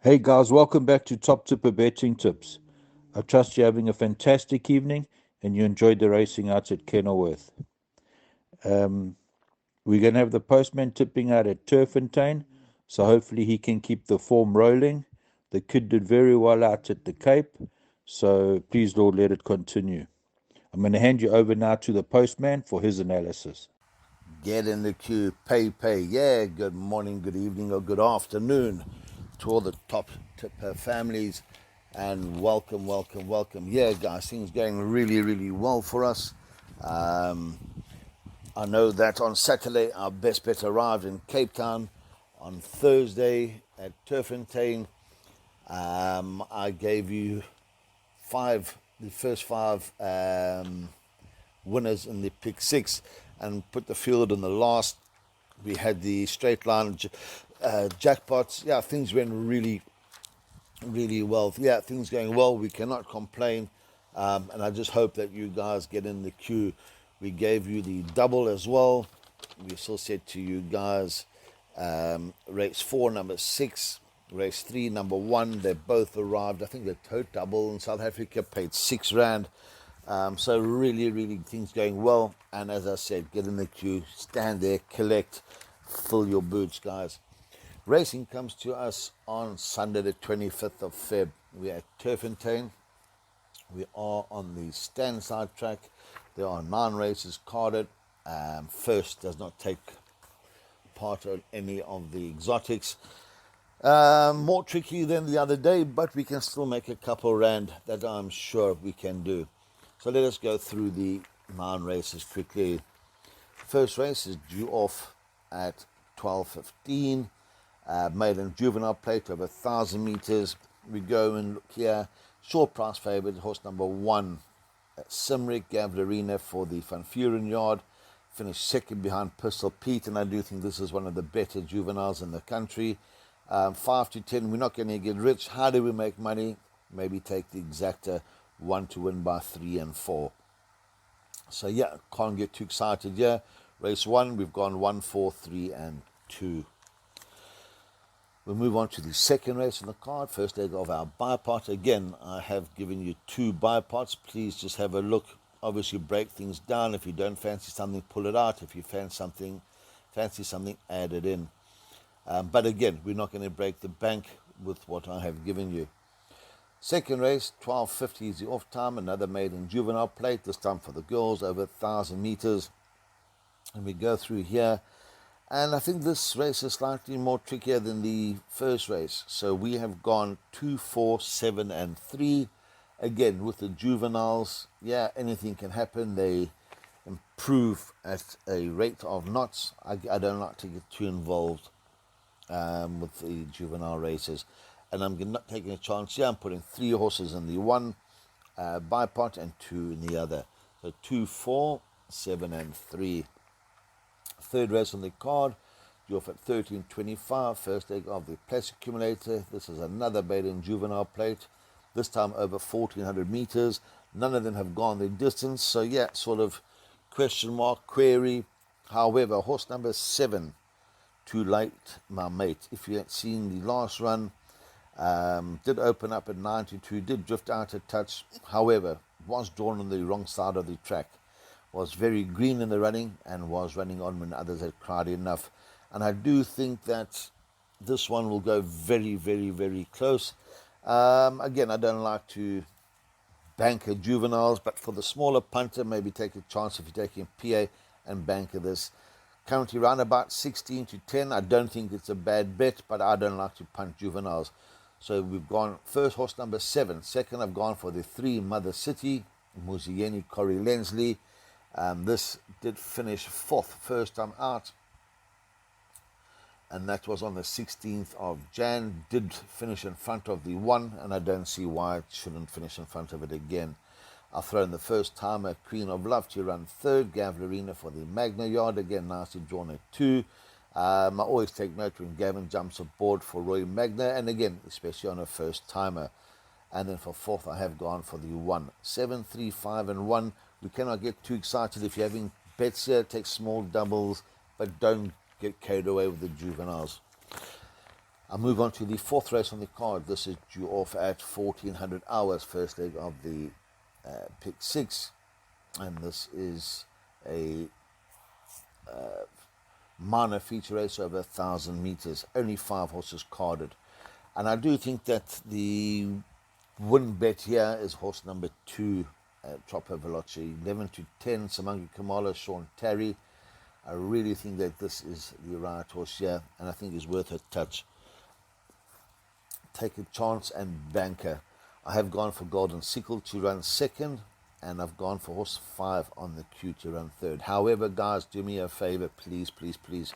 Hey guys, welcome back to Top Tipper Betting Tips. I trust you're having a fantastic evening and you enjoyed the racing out at Kenilworth. Um, we're going to have the postman tipping out at Turffontein, so hopefully he can keep the form rolling. The kid did very well out at the Cape, so please, Lord, let it continue. I'm going to hand you over now to the postman for his analysis. Get in the queue, pay. Yeah, good morning, good evening, or good afternoon to all the top tipper families, and welcome. Yeah, guys, things going really well for us. Um, I know that on Saturday our best bet arrived in Cape Town. On Thursday at Turffontein, I gave you the first five winners in the pick six, and put the field in the last. We had the straight line jackpots. Yeah, things went really well. Yeah, things going well. We cannot complain. And I just hope that you guys get in the queue. We gave you the double as well. We still said to you guys, race 4, number 6, race 3, number 1. They both arrived. I think the tote double in South Africa paid R6. So really things going well. And as I said, get in the queue, stand there, collect, fill your boots, guys. Racing comes to us on Sunday the 25th of Feb. We're at Turffontein. We are on the stand-side track. There are 9 races carded. First does not take part on any of the exotics. More tricky than the other day, but we can still make a couple rand that I'm sure we can do. So let us go through the 9 races quickly. First race is due off at 12:15. Maiden juvenile plate over 1,000 meters. We go and look here. Short price favourite, horse number 1, Simric Gavlarina for the Van Furen yard. Finished second behind Pistol Pete, and I do think this is one of the better juveniles in the country. 5 to 10, we're not going to get rich. How do we make money? Maybe take the exacta 1 to win by 3 and 4. So yeah, can't get too excited here. Race 1, we've gone 1, 4, 3 and 2. We'll move on to the second race on the card, first leg of our bipot. Again, I have given you 2 bipots. Please just have a look. Obviously, break things down. If you don't fancy something, pull it out. If you fancy something, add it in. But again, we're not going to break the bank with what I have given you. Second race, 12:50 is the off time. Another maiden juvenile plate, this time for the girls, over 1,000 meters. And we go through here. And I think this race is slightly more trickier than the first race. So we have gone 2, 4, 7, and 3. Again, with the juveniles, yeah, anything can happen. They improve at a rate of knots. I don't like to get too involved with the juvenile races. And I'm not taking a chance here. I'm putting 3 horses in the one bipot and 2 in the other. So 2, 4, 7, and 3. Third race on the card, due off at 13:25, first leg of the place accumulator. This is another maiden juvenile plate, this time over 1,400 meters. None of them have gone the distance, so yeah, sort of question mark, query. However, horse number 7, Too Late, My Mate. If you had seen the last run, did open up at 92, did drift out a touch. However, was drawn on the wrong side of the track. Was very green in the running and was running on when others had cried enough. And I do think that this one will go very close. Again, I don't like to banker juveniles, but for the smaller punter, maybe take a chance if you're taking PA and banker this. Currently around about 16 to 10. I don't think it's a bad bet, but I don't like to punt juveniles. So we've gone first horse number 7. Second, I've gone for the 3, Mother City, Muzieni Corey Lensley. This did finish 4th, first time out, and that was on the 16th of Jan. Did finish in front of the 1, and I don't see why it shouldn't finish in front of it again. I'll throw in the first timer, Queen of Love, to run 3rd, Gavlarina for the Magna yard, again nicely drawn at 2. I always take note when Gavin jumps aboard for Roy Magna, and again, especially on a first timer. And then for 4th, I have gone for the 1. 7, 3, 5, and 1. We cannot get too excited. If you're having bets here, take small doubles, but don't get carried away with the juveniles. I move on to the fourth race on the card. This is due off at 1400 hours, first leg of the pick six. And this is a minor feature race over 1,000 meters. Only 5 horses carded. And I do think that the win bet here is horse number 2, Troppo Veloce. 11 to 10, Samangi Kamala, Sean Terry. I really think that this is the right horse here, and I think it's worth a touch. Take a chance and banker. I have gone for Golden Sickle to run second, and I've gone for horse 5 on the queue to run third. However, guys, do me a favor, please, please, please.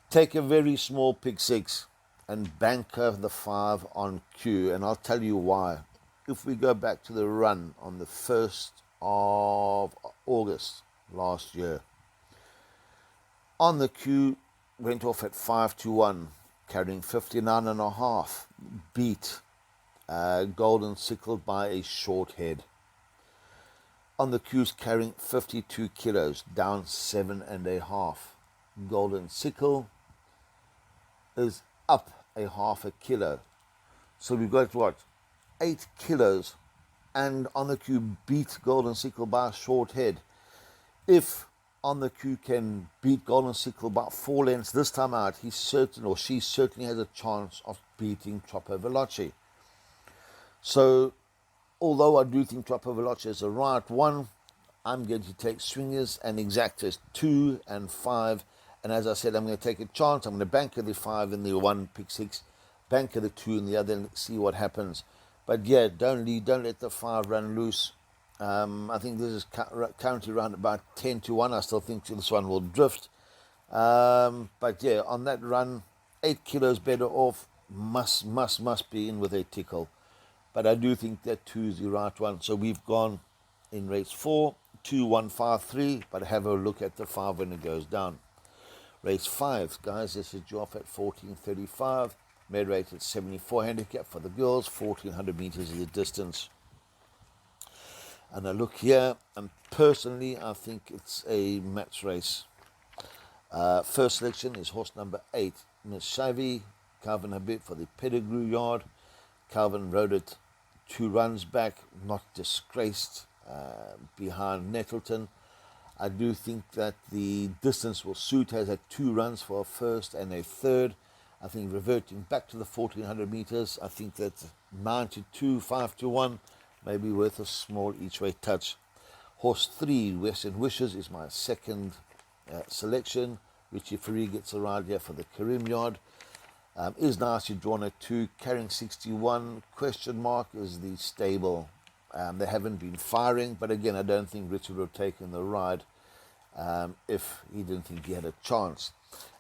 Take a very small pick 6 and banker the 5 on queue, and I'll tell you why. If we go back to the run on the 1st of August last year, on the queue, went off at 5 to 1, carrying 59.5, beat Golden Sickle by a short head. On the queues, carrying 52 kilos, down 7.5. Golden Sickle is up a half a kilo. So we've got what? 8 kilos, and on the queue beat Golden Sickle by a short head. If on the queue can beat Golden Sickle by 4 lengths this time out, he certainly has a chance of beating Troppo Veloce. So, although I do think Troppo Veloce is the right one, I'm going to take swingers and exactors 2 and 5. And as I said, I'm going to take a chance. I'm going to banker the 5 in the 1 pick 6, banker the 2 in the other, and see what happens. But yeah, don't let the 5 run loose. I think this is currently around about 10 to 1. I still think this one will drift. But yeah, on that run, 8 kilos better off. Must be in with a tickle. But I do think that 2 is the right one. So we've gone in race 4, 2, 1, 5, 3. But have a look at the 5 when it goes down. Race 5, guys, this is due off at 14:35. Med rate at 74 handicap for the girls. 1,400 meters is the distance. And I look here, and personally, I think it's a match race. First selection is horse number 8, Miss Shavi, Calvin Habib for the Pedigree Yard. Calvin rode it 2 runs back, not disgraced, behind Nettleton. I do think that the distance will suit. Has had 2 runs for a first and a third. I think reverting back to the 1,400 meters, I think that 9 to 2, 5 to 1, may be worth a small each-way touch. Horse 3, Western Wishes, is my second selection. Richie Ferry gets a ride here for the Karim Yard. Is nicely drawn at 2, carrying 61. Question mark is the stable. They haven't been firing, but again, I don't think Richard would have taken the ride if he didn't think he had a chance.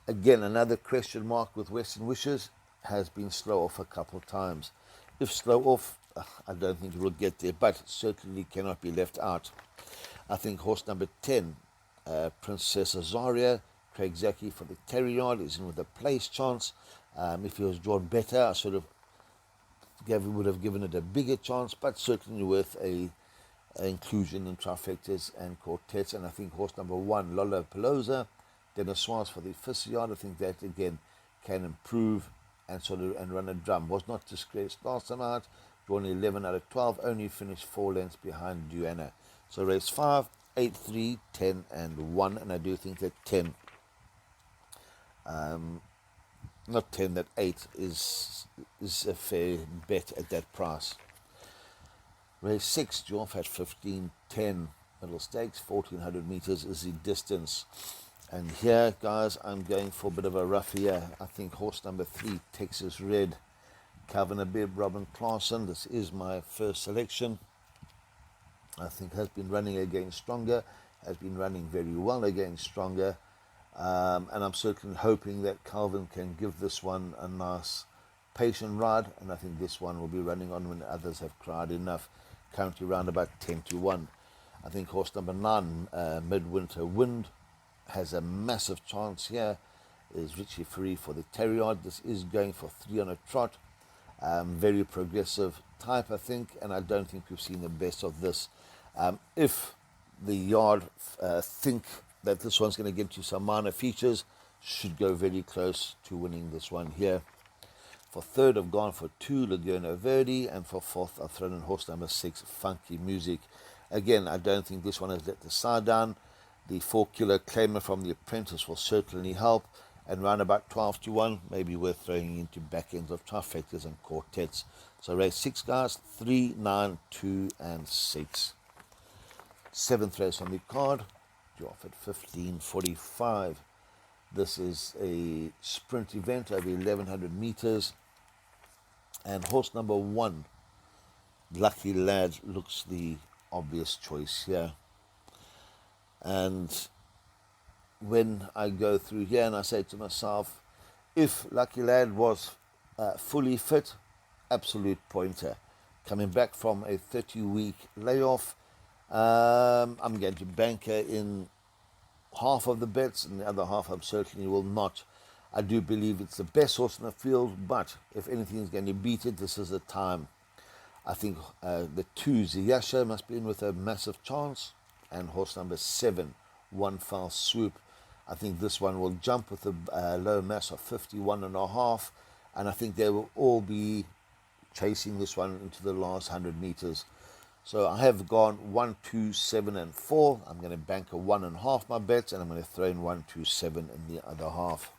Again, another question mark with Western Wishes, has been slow off a couple of times. If slow off, I don't think he will get there, but certainly cannot be left out. I think horse number 10, Princess Azaria, Craig Zaki for the Terry Yard, is in with a place chance. If he was drawn better, I would have given it a bigger chance, but certainly worth a inclusion in trifectas and quartets. And I think horse number 1, Lolo Pelosa, Dennis Swans for the Fisher Yard, I think that again can improve and run a drum. Was not disgraced last time out, drawn 11 out of 12, only finished 4 lengths behind Duana. So race 5, 8, 3, 10 and 1, and I do think that 10, not 10, that 8 is a fair bet at that price. Race 6, due off at 15:10, middle stakes, 1,400 meters is the distance. And here, guys, I'm going for a bit of a rough here. I think horse number 3, Texas Red, Calvin Abib, Robin Clarkson. This is my first selection. I think has been running against Stronger, has been running very well against Stronger. And I'm certainly hoping that Calvin can give this one a nice patient ride. And I think this one will be running on when others have cried enough. Currently round about 10 to 1. I think horse number 9, Midwinter Wind, has a massive chance here. Is Richie Free for the Terry Yard. This is going for 3 on a trot. Very progressive type, I think, and I don't think we've seen the best of this. If the yard think that this one's going to get you some minor features, should go very close to winning this one here. For third, I've gone for 2, Laguna Verde, and for fourth, I've thrown in horse number 6, Funky Music. Again, I don't think this one has let the side down. The 4-kilo claimer from the apprentice will certainly help, and round about 12 to 1, maybe worth throwing into back ends of trifectas and quartets. So race 6, guys, 3, 9, 2, and 6. Seventh race on the card, due off at 15:45. This is a sprint event over 1100 meters, and horse number 1, Lucky Lad, looks the obvious choice here. And when I go through here and I say to myself, if Lucky Lad was fully fit, absolute pointer. Coming back from a 30-week layoff, I'm going to bank her in half of the bets, and the other half I certainly will not. I do believe it's the best horse in the field, but if anything is going to beat it, this is the time. I think the 2, Ziyasha, must be in with a massive chance, and horse number 7, One Foul Swoop. I think this one will jump with a low mass of 51.5, and I think they will all be chasing this one into the last 100 meters. So I have gone 1, 2, 7, and 4. I'm going to bank a 1.5 my bets, and I'm going to throw in 1, 2, 7 in the other half.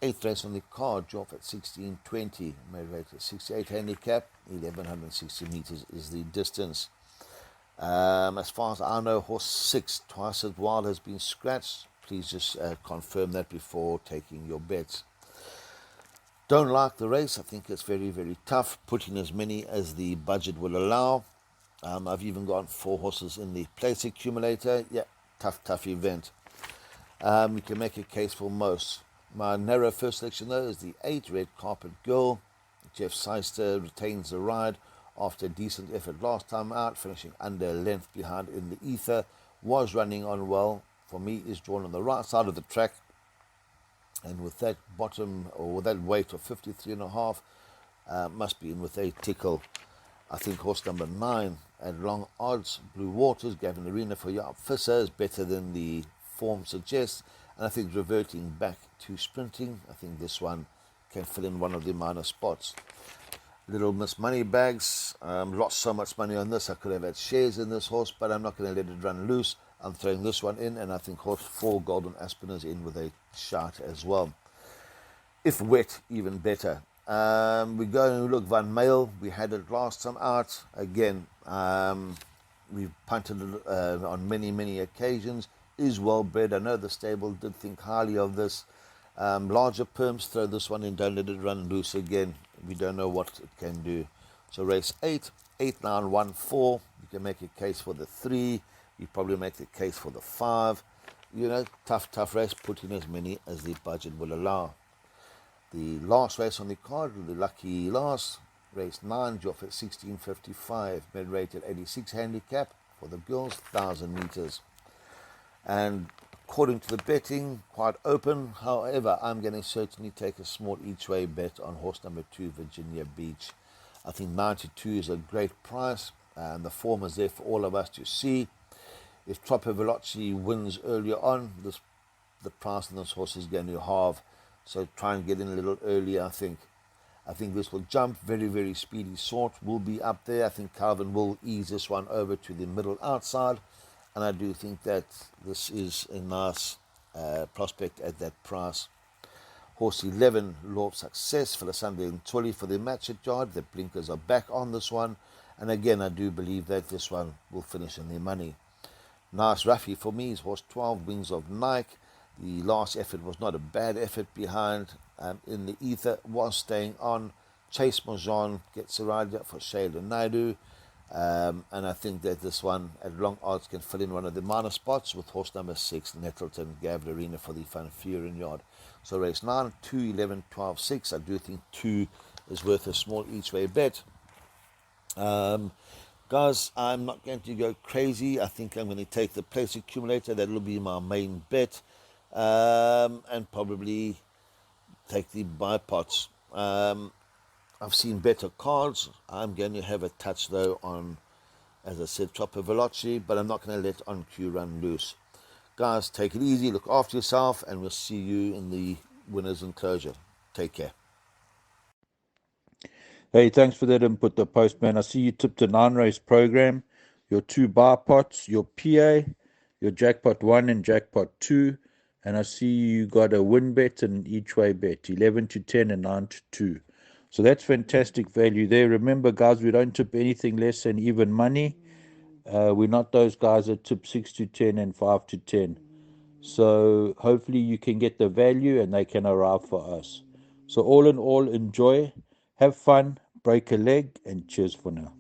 Eighth race on the card, drop at 16:20, made rate at 68 handicap, 1160 meters is the distance. As far as I know, horse 6, Twice as Wild, has been scratched. Please just confirm that before taking your bets. Don't like the race. I think it's very, very tough, putting as many as the budget will allow. I've even got 4 horses in the place accumulator. Yeah, tough event. You can make a case for most. My narrow first selection, though, is the 8, Red Carpet Girl. Jeff Seister retains the ride after a decent effort last time out, finishing under a length behind in the ether. Was running on well. For me, is drawn on the right side of the track. And with that bottom, or with that weight of 53.5, must be in with a tickle. I think horse number 9 at long odds, Blue Waters, Gavin Arena for Jaap Visser, is better than the form suggests. And I think reverting back to sprinting, I think this one can fill in one of the minor spots. Little Miss Moneybags, lost so much money on this. I could have had shares in this horse, but I'm not going to let it run loose. I'm throwing this one in, and I think horse 4, Golden Aspen, is in with a shot as well. If wet, even better. We go and look Van Mail. We had it last time out. Again, we've punted it on many occasions. Is well bred. I know the stable did think highly of this. Larger perms, throw this one in. Don't let it run loose again. We don't know what it can do. So race 8, 8, 9, 1, 4. You can make a case for the 3. You probably make the case for the 5. You know, tough race. Put in as many as the budget will allow. The last race on the card, the lucky last, race 9, due off at 16:55, mid rate at 86 handicap for the girls, 1,000 meters. And according to the betting, quite open. However, I'm going to certainly take a small each way bet on horse number 2, Virginia Beach. I think 92 is a great price, and the form is there for all of us to see. If Troppo Veloci wins earlier on, the price on this horse is going to halve. So try and get in a little earlier, I think. I think this will jump. Very speedy sort will be up there. I think Calvin will ease this one over to the middle outside. And I do think that this is a nice prospect at that price. Horse 11, Law of Success, for the Sunday and Tully for the match at yard. The blinkers are back on this one. And again, I do believe that this one will finish in their money. Nice roughie for me is horse 12, Wings of Nike. The last effort was not a bad effort behind. In the ether, was staying on. Chase Mojan gets a ride up for Shayla Naidu. And I think that this one at long odds can fill in one of the minor spots with horse number 6, Nettleton, Gavin Arena for the Van Furen yard. So race 9, 2, 11, 12, 6. I do think 2 is worth a small each way bet. Guys, I'm not going to go crazy. I think I'm going to take the place accumulator. That will be my main bet. And probably take the buy pots. I've seen better cards. I'm going to have a touch, though, on, as I said, Troppo Veloci, but I'm not going to let On Q run loose. Guys, take it easy, look after yourself, and we'll see you in the winners enclosure. Take care. Hey, thanks for that input, the postman. I see you tipped a 9 race program, your two bar pots, your PA, your jackpot 1 and jackpot 2, and I see you got a win bet and an each way bet, 11 to 10 and 9 to 2. So that's fantastic value there. Remember, guys, we don't tip anything less than even money. We're not those guys that tip 6 to 10 and 5 to 10. So hopefully you can get the value and they can arrive for us. So all in all, enjoy, have fun, break a leg, and cheers for now.